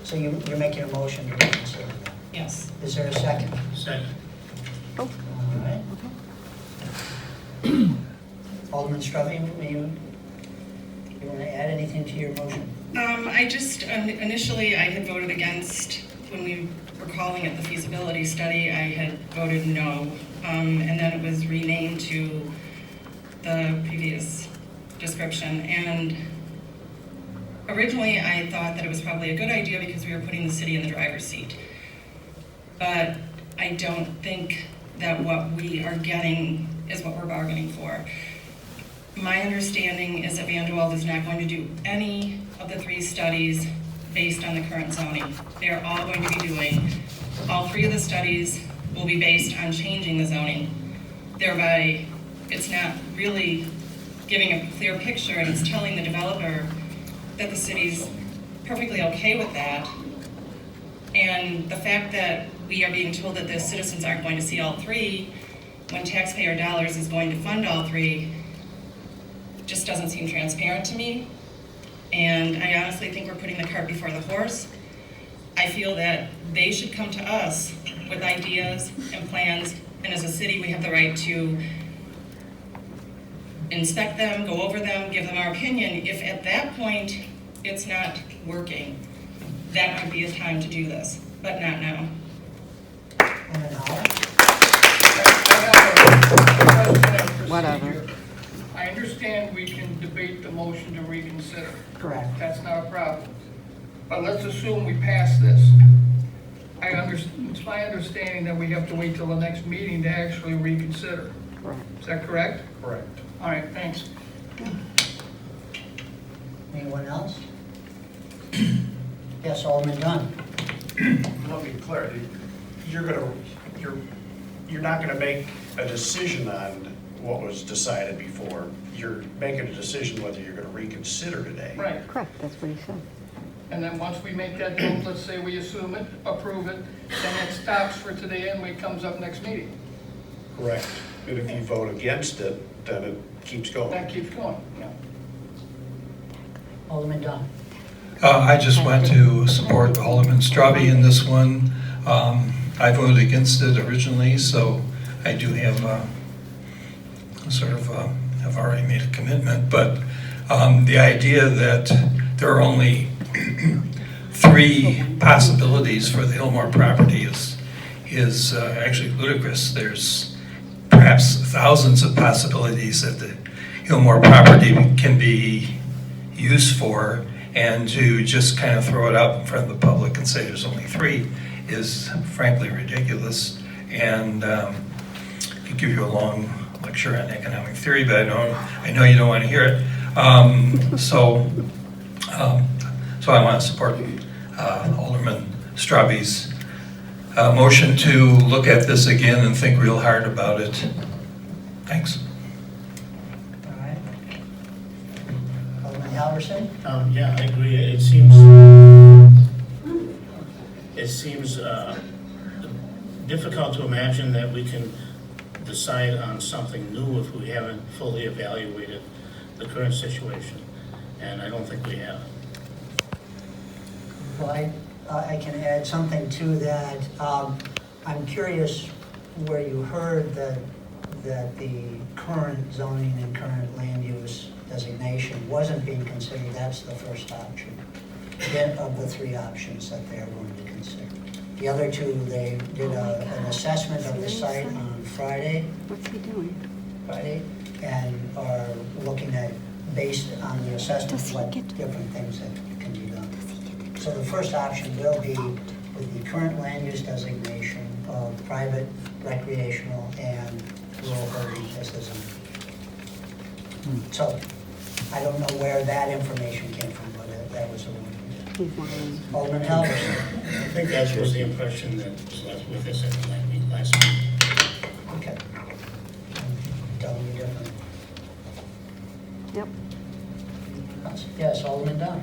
So you're making a motion to reconsider that? Yes. Is there a second? Second. All right. Alderman Straube, you want to add anything to your motion? I just, initially I had voted against, when we were calling it the feasibility study, I had voted no. And then it was renamed to the previous description. And originally I thought that it was probably a good idea because we were putting the city in the driver's seat. But I don't think that what we are getting is what we're bargaining for. My understanding is that Vandewalle is not going to do any of the 3 studies based on the current zoning. They're all going to be doing, all 3 of the studies will be based on changing the zoning. Thereby, it's not really giving a clear picture, and it's telling the developer that the city's perfectly okay with that. And the fact that we are being told that the citizens aren't going to see all 3, when taxpayer dollars is going to fund all 3, just doesn't seem transparent to me. And I honestly think we're putting the cart before the horse. I feel that they should come to us with ideas and plans, and as a city, we have the right to inspect them, go over them, give them our opinion. If at that point it's not working, that might be a time to do this, but not now. Whatever. I understand we can debate the motion to reconsider. Correct. That's not a problem. But let's assume we pass this. It's my understanding that we have to wait till the next meeting to actually reconsider. Correct. Is that correct? Correct. All right, thanks. Anyone else? Yes, Alderman Dunn. Let me be clear, you're not gonna make a decision on what was decided before. You're making a decision whether you're gonna reconsider today. Right. Correct, that's what he said. And then once we make that vote, let's say we assume it, approve it, then it stops for today and it comes up next meeting. Correct. And if you vote against it, then it keeps going. That keeps going, yeah. Alderman Dunn. I just want to support Alderman Straube in this one. I voted against it originally, so I do have have already made a commitment. But the idea that there are only 3 possibilities for the Hillmoor property is actually ludicrous. There's perhaps thousands of possibilities that the Hillmoor property can be used for, and to just kind of throw it out in front of the public and say there's only 3 is frankly ridiculous. And could give you a long lecture on economic theory, but I know you don't want to hear it. So I want to support Alderman Straube's motion to look at this again and think real hard about it. Thanks. All right. Alderman Halverson. Yeah, I agree. It seems difficult to imagine that we can decide on something new if we haven't fully evaluated the current situation, and I don't think we have. Well, I can add something to that. I'm curious where you heard that the current zoning and current land use designation wasn't being considered. That's the first option of the 3 options that they're going to consider. The other 2, they did an assessment of the site on Friday. What's he doing? Friday, and are looking at, based on the assessment, what different things that can be done. So the first option will be with the current land use designation of private, recreational, and rural holding as the zone. So I don't know where that information came from, but that was a one. Alderman Halverson. I think that was the impression that was left with us at the last meeting. Okay. I'm telling you different. Yep. Yes, Alderman Dunn.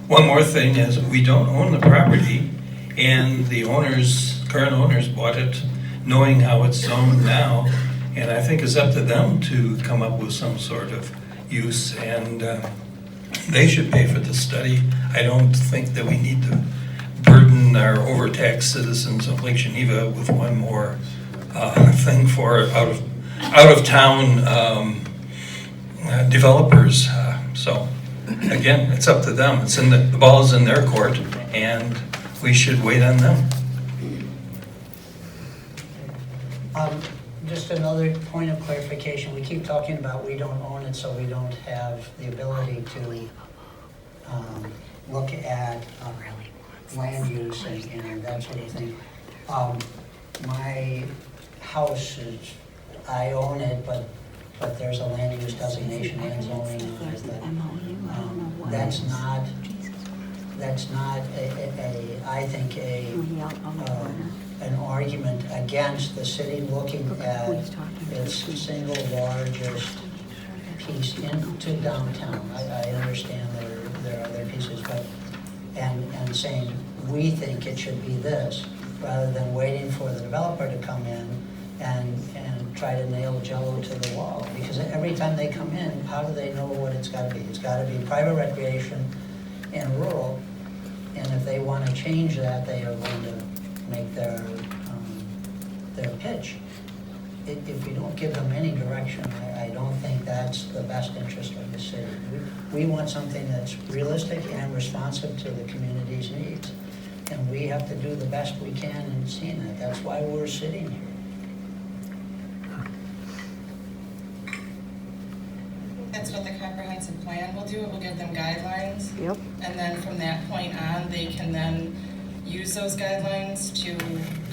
One more thing is we don't own the property, and the current owners bought it knowing how it's zoned now, and I think it's up to them to come up with some sort of use, and they should pay for the study. I don't think that we need to burden our overtaxed citizens of Lake Geneva with one more thing for out-of-town developers. So again, it's up to them. It's in the ball is in their court, and we should wait on them. Just another point of clarification. We keep talking about we don't own it, so we don't have the ability to look at land use and that sort of thing. My house is, I own it, but there's a land use designation and zoning on it. But, that's not I think an argument against the city looking at its single largest piece into downtown. I understand there are other pieces, but, and saying, we think it should be this, rather than waiting for the developer to come in and try to nail Jello to the wall. Because every time they come in, how do they know what it's gotta be? It's gotta be private recreation and rural, and if they wanna change that, they are going to make their pitch. If we don't give them any direction, I don't think that's the best interest of the city. We want something that's realistic and responsive to the community's needs. And we have to do the best we can in seeing that. That's why we're sitting here. That's what the comprehensive plan will do. It will give them guidelines. Yep. And then from that point on, they can then use those guidelines to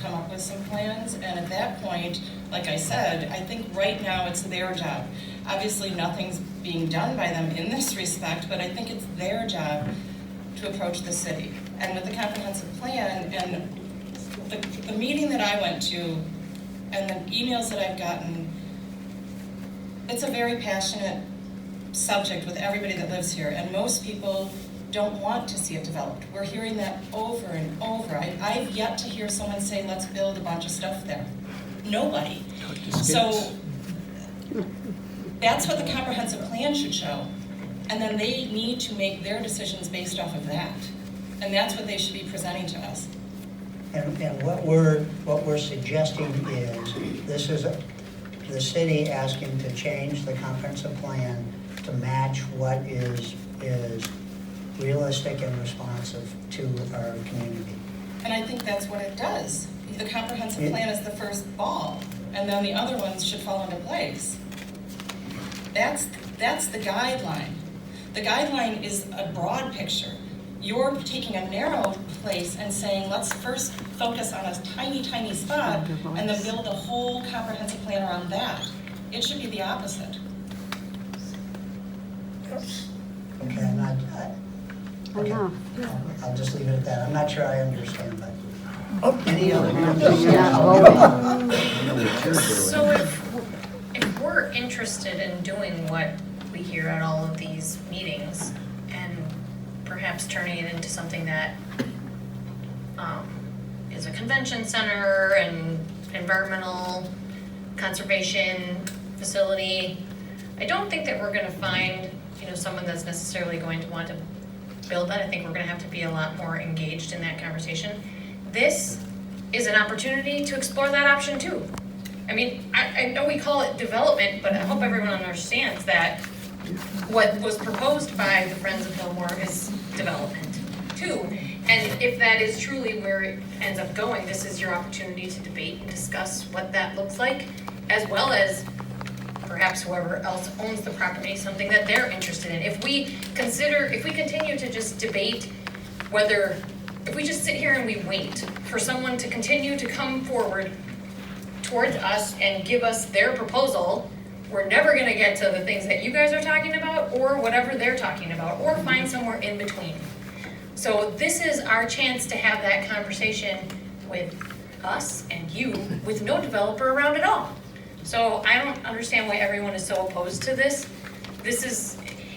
come up with some plans. And at that point, like I said, I think right now it's their job. Obviously, nothing's being done by them in this respect, but I think it's their job to approach the city. And with the comprehensive plan and the meeting that I went to and the emails that I've gotten, it's a very passionate subject with everybody that lives here, and most people don't want to see it developed. We're hearing that over and over. I've yet to hear someone say, let's build a bunch of stuff there. Nobody. So that's what the comprehensive plan should show. And then they need to make their decisions based off of that. And that's what they should be presenting to us. And what we're suggesting is, this is the city asking to change the comprehensive plan to match what is realistic and responsive to our community. And I think that's what it does. The comprehensive plan is the first ball, and then the other ones should fall into place. That's the guideline. The guideline is a broad picture. You're taking a narrow place and saying, let's first focus on a tiny, tiny spot, and then build a whole comprehensive plan around that. It should be the opposite. Okay, I'm not, okay. Enough. I'll just leave it at that. I'm not sure I understand, but any other You're comments? not voting. So if we're interested in doing what we hear at all of these meetings and perhaps turning it into something that is a convention center and environmental conservation facility, I don't think that we're gonna find, someone that's necessarily going to want to build that. I think we're gonna have to be a lot more engaged in that conversation. This is an opportunity to explore that option too. I mean, I know we call it development, but I hope everyone understands that what was proposed by the Friends of Hillmoor is development too. And if that is truly where it ends up going, this is your opportunity to debate and discuss what that looks like, as well as perhaps whoever else owns the property, something that they're interested in. If we continue to just debate if we just sit here and we wait for someone to continue to come forward towards us and give us their proposal, we're never gonna get to the things that you guys are talking about or whatever they're talking about, or find somewhere in between. So this is our chance to have that conversation with us and you with no developer around at all. So I don't understand why everyone is so opposed to this.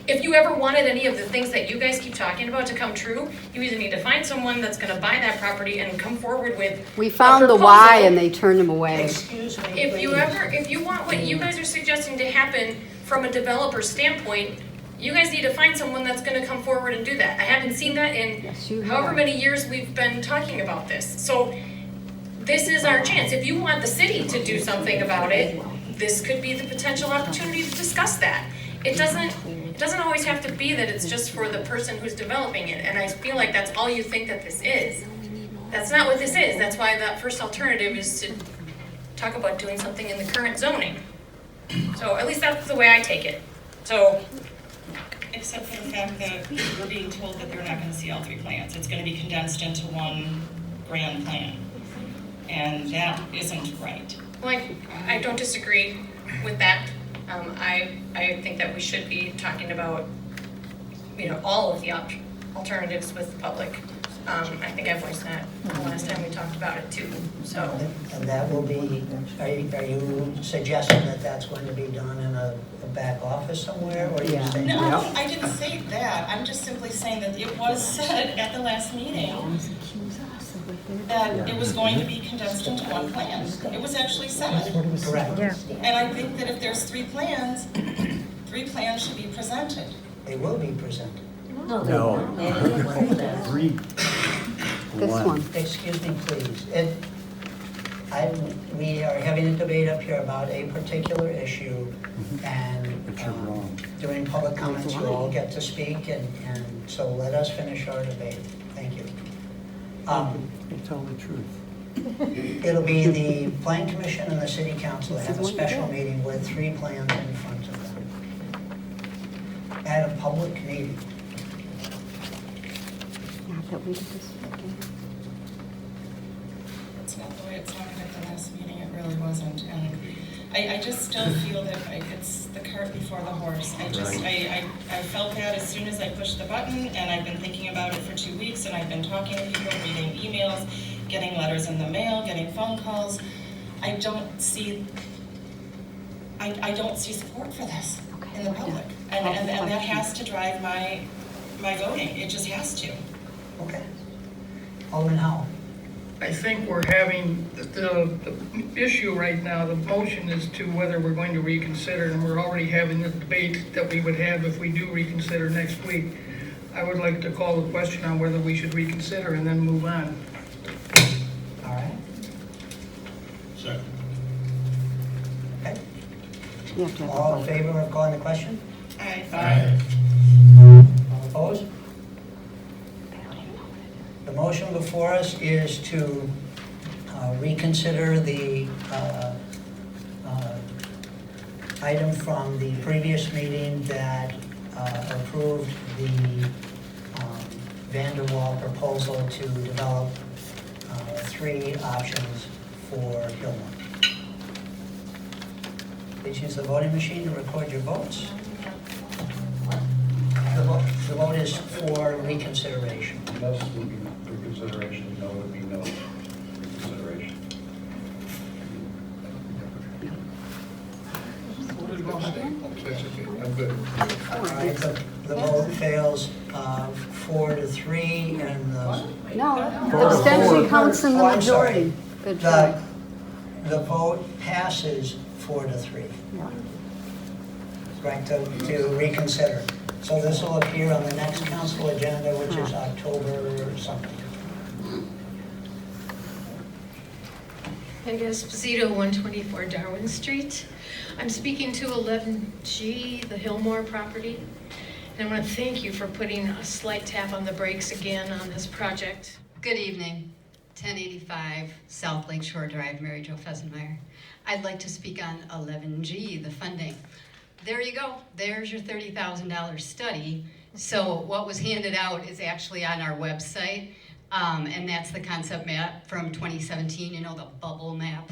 If you ever wanted any of the things that you guys keep talking about to come true, you either need to find someone that's gonna buy that property and come forward with We found a the proposal. why and they turned them away. Excuse me, If please. you want what you guys are suggesting to happen from a developer standpoint, You guys need to find someone that's gonna come forward and do that. I haven't seen that Yes, you in have. however many years we've been talking about this. So this is our chance. If you want the city to do something about it, this could be the potential opportunity to discuss that. It doesn't always have to be that it's just for the person who's developing it, and I feel like that's all you think that this is. That's not what this is. That's why that first alternative is to talk about doing something in the current zoning. So at least that's the way I take it. So, Except for the fact that we're being told that they're not gonna see all three plans. It's gonna be condensed into one grand plan. And that isn't right. like, I don't disagree with that. I think that we should be talking about, all of the alternatives with the public. I think I voiced that the last time we talked about it too, so. And that will be, are you suggesting that that's going to be done in a back office somewhere, or are you Yeah. saying? No, I didn't say that. I'm just simply saying that it was said at the last meeting that it was going to be condensed into one plan. It was actually said. Correct. And I think that if there's three plans should be presented. They will be presented. This one. Excuse me, please. We are having a debate up here about a particular issue, and during public comments, you all get to speak, and so let us finish our debate. Thank you. Tell the truth. It'll be the Plan Commission and the City Council that have a special meeting with three plans in front of them at a public meeting. Not that we did this again. It's not the way it sounded at the last meeting, it really wasn't. And I just still feel that it's the cart before the horse. I felt that as soon as I pushed the button, and I've been thinking about it for 2 weeks, and I've been talking to people, reading emails, getting letters in the mail, getting phone calls. I don't see support for this in the public. And that has to drive my voting. It just has to. Okay. Alderman Howell. I think we're having, the issue right now, the motion is to whether we're going to reconsider, and we're already having the debate that we would have if we do reconsider next week. I would like to call the question on whether we should reconsider and then move on. All right. Second. Okay. You have to have a All in vote. favor of calling the question? Aye. All opposed? The motion before us is to reconsider the item from the previous meeting that approved the Vandewalle proposal to develop three options for Hillmoor. Please use the voting machine to record your votes. The vote is for reconsideration. Yes would be reconsideration, no would be no reconsideration. I'm good. All right, the vote fails 4-3, and No, the abstention counts in the Oh, I'm sorry. majority. Good try. the vote passes 4-3. Yeah. Right, to reconsider. So this will appear on the next council agenda, which is October something. Peggy Esposito, 124 Darwin Street. I'm speaking to 11G, the Hillmoor property. And I want to thank you for putting a slight tap on the brakes again on this project. Good evening. 1085 South Lake Shore Drive, Mary Jo Fesenmeyer. I'd like to speak on 11G, the funding. There you go. There's your $30,000 study. So what was handed out is actually on our website, and that's the concept map from 2017, the bubble map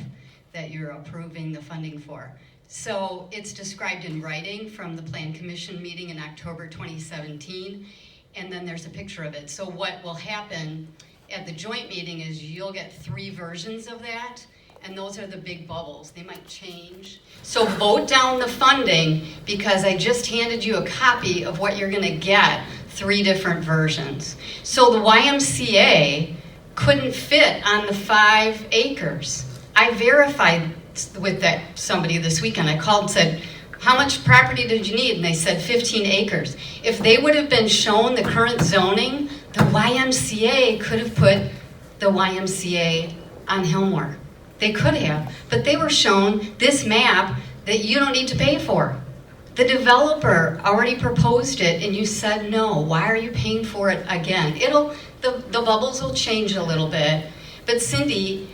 that you're approving the funding for. So it's described in writing from the Plan Commission meeting in October 2017, and then there's a picture of it. So what will happen at the joint meeting is you'll get 3 versions of that, and those are the big bubbles. They might change. So vote down the funding, because I just handed you a copy of what you're gonna get, 3 different versions. So the YMCA couldn't fit on the 5 acres. I verified with somebody this weekend. I called and said, how much property did you need? And they said 15 acres. If they would have been shown the current zoning, the YMCA could have put the YMCA on Hillmoor. They could have, but they were shown this map that you don't need to pay for. The developer already proposed it and you said no. Why are you paying for it again? The bubbles will change a little bit, but Cindy,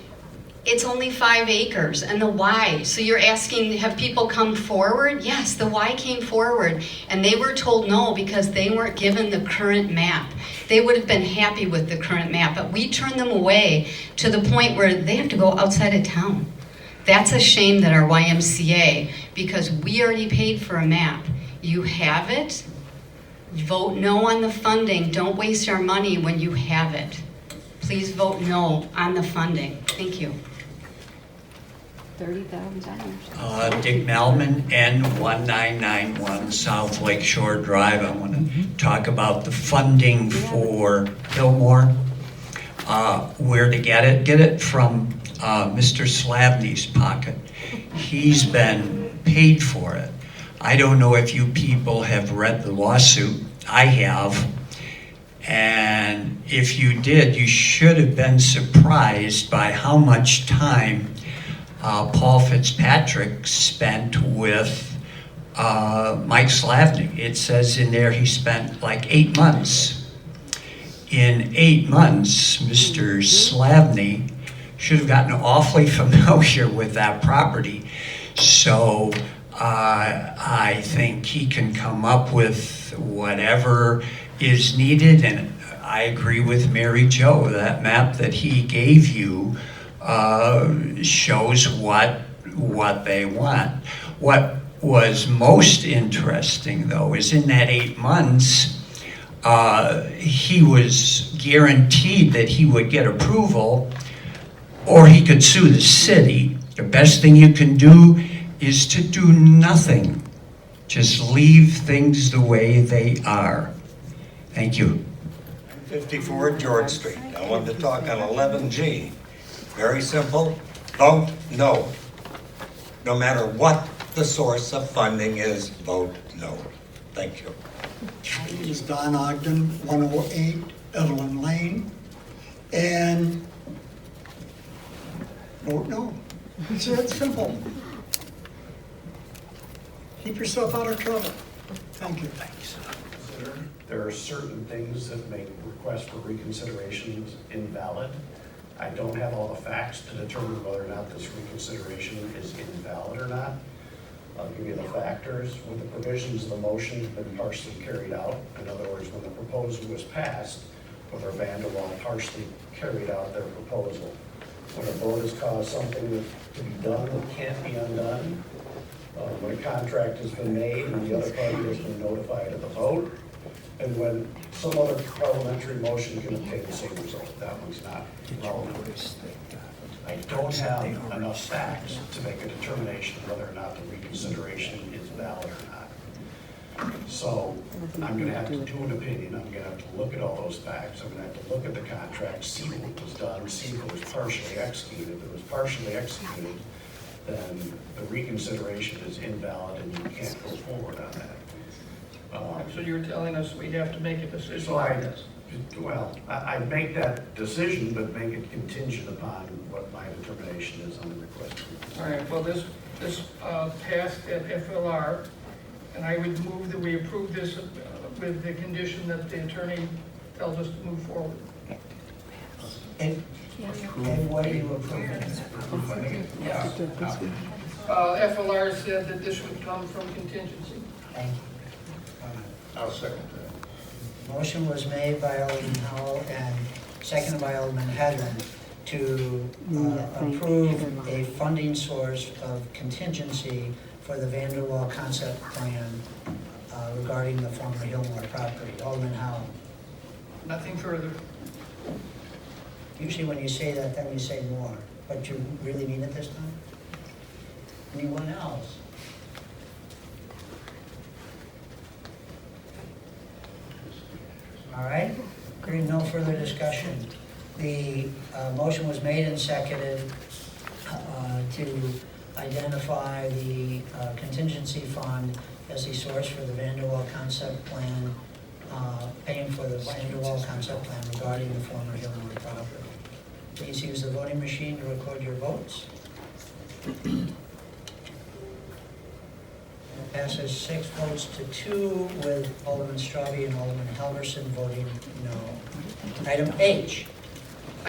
it's only 5 acres, and the Y. So you're asking, have people come forward? Yes, the Y came forward, and they were told no because they weren't given the current map. They would have been happy with the current map, but we turned them away to the point where they have to go outside of town. That's a shame that our YMCA, because we already paid for a map. You have it, vote no on the funding. Don't waste our money when you have it. Please vote no on the funding. Thank you. $30,000. Dick Melman, N1991 South Lake Shore Drive. I want to talk about the funding for Hillmoor. Where to get it? Get it from Mr. Slavny's pocket. He's been paid for it. I don't know if you people have read the lawsuit. I have. And if you did, you should have been surprised by how much time Paul Fitzpatrick spent with Mike Slavny. It says in there he spent like 8 months. In 8 months, Mr. Slavny should have gotten awfully familiar with that property. So I think he can come up with whatever is needed, and I agree with Mary Jo. That map that he gave you shows what they want. What was most interesting, though, is in that 8 months, he was guaranteed that he would get approval, or he could sue the city. The best thing you can do is to do nothing. Just leave things the way they are. Thank you. 54 George Street. I wanted to talk on 11G. Very simple. Vote no. No matter what the source of funding is, vote no. Thank you. My name is Don Ogden, 108 Evelyn Lane, and vote no. It's that simple. Keep yourself out of trouble. Thank you. There are certain things that make requests for reconsideration invalid. I don't have all the facts to determine whether or not this reconsideration is invalid or not. I'll give you the factors. When the provisions of the motion have been partially carried out, in other words, when the proposal was passed, whether Vandewalle partially carried out their proposal. When a vote has caused something to be done that can't be undone, when a contract has been made and the other party has been notified of the vote, and when some other parliamentary motion can obtain the same result. That one's not relevant. I don't have enough facts to make a determination whether or not the reconsideration is valid or not. So I'm going to have to do an opinion. I'm going to have to look at all those facts. I'm going to have to look at the contract, see what was done, see if it was partially executed. If it was partially executed, then the reconsideration is invalid and you can't go forward on that. So you're telling us we have to make a decision So on this? I make that decision, but make it contingent upon what my determination is on the request. All right, well, this passed at FLR, and I would move that we approve this with the condition that the attorney tells us to move forward. And what do you approve? Yeah. FLR said that this would come from contingency. Thank you. I'll second that. Motion was made by Alderman Howell and seconded by Alderman Hedlund to approve a funding source of contingency for the Vandewalle concept plan regarding the former Hillmoor property. Alderman Howell. Nothing further. Usually when you say that, then you say more. But you really mean it this time? Anyone else? All right, hearing no further discussion. The motion was made and seconded to identify the contingency fund as the source for the Vandewalle concept plan, paying for the Vandewalle concept plan regarding the former Hillmoor property. Please use the voting machine to record your votes. It passes 6 votes to 2 with Alderman Straube and Alderman Helgerson voting no. Item H,